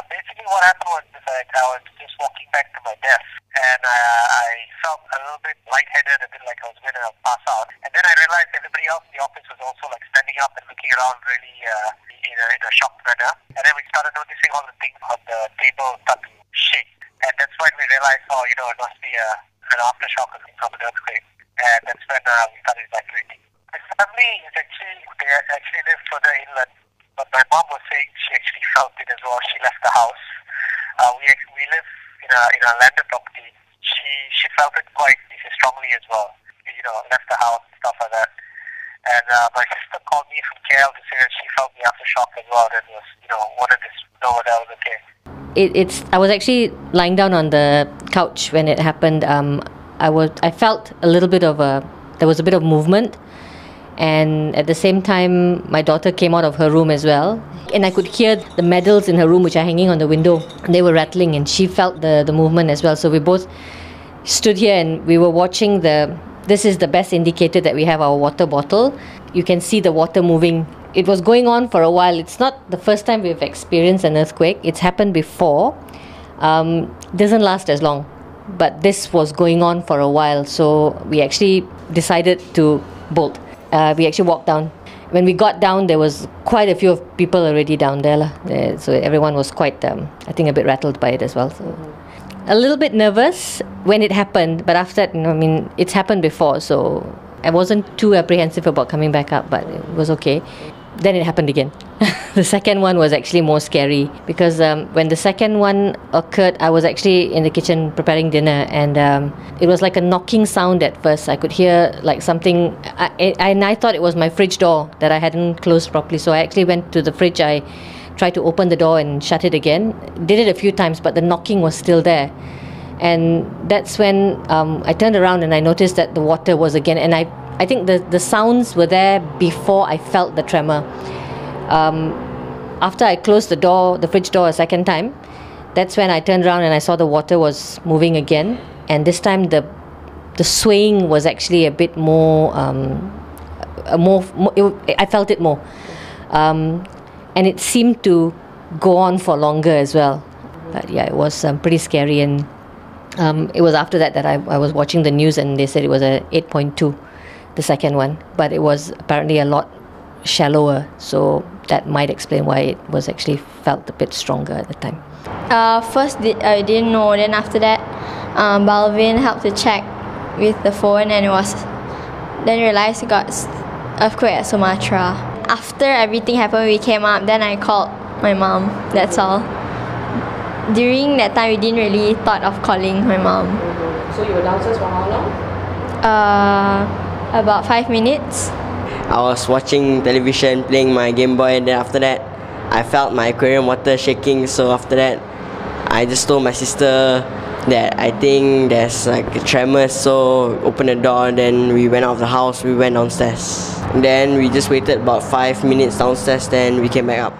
Basically what happened was that I was just walking back to my desk and I felt a little bit lightheaded, a bit like I was going to pass out. And then I realized everybody else in the office was also like standing up and looking around really in a shocked manner. And then we started noticing all the things on the table start to shake. And that's when we realized, it must be an aftershock from an earthquake. And that's when we started evacuating. My family they actually live further inland. But my mom was saying she actually felt it as well. She left the house. We live in a landed property. She felt it quite strongly as well. Left the house and stuff like that. And my sister called me from KL to say that she felt the aftershock as well. That was wanted to know whether I was okay. I was actually lying down on the couch when it happened. I felt there was a bit of movement. And at the same time, my daughter came out of her room as well. And I could hear the medals in her room, which are hanging on the window. They were rattling and she felt the movement as well. So we both stood here and we were watching this is the best indicator that we have our water bottle. You can see the water moving. It was going on for a while. It's not the first time we've experienced an earthquake. It's happened before. Doesn't last as long. But this was going on for a while. So we actually decided to bolt. We actually walked down. When we got down, there was quite a few of people already down there. So everyone was quite, I think, a bit rattled by it as well. So a little bit nervous when it happened, but after that, it's happened before, so I wasn't too apprehensive about coming back up, but it was okay. Then it happened again. The second one was actually more scary because when the second one occurred, I was actually in the kitchen preparing dinner and it was like a knocking sound at first. I could hear like something and I thought it was my fridge door that I hadn't closed properly. So I actually went to the fridge. I tried to open the door and shut it again. Did it a few times, but the knocking was still there. And that's when I turned around and I noticed that the water was again, and I think the sounds were there before I felt the tremor. After I closed the fridge door a second time, that's when I turned around and I saw the water was moving again. And this time the swaying was actually a bit more, I felt it more. And it seemed to go on for longer as well. But yeah, it was pretty scary. And it was after that I was watching the news and they said it was a 8.2, the second one. But it was apparently a lot shallower. So that might explain why it was actually felt a bit stronger at the time. First, I didn't know. Then after that, Balvin helped to check with the phone and then realized it got earthquake at Sumatra. After everything happened, we came up, then I called my mom, that's all. During that time, we didn't really thought of calling my mom. So you were downstairs for how long? About 5 minutes. I was watching television, playing my Game Boy, and then after that, I felt my aquarium water shaking. So after that, I just told my sister that I think there's like a tremor. So opened the door, then we went out of the house, we went downstairs. Then we just waited about 5 minutes downstairs, then we came back up.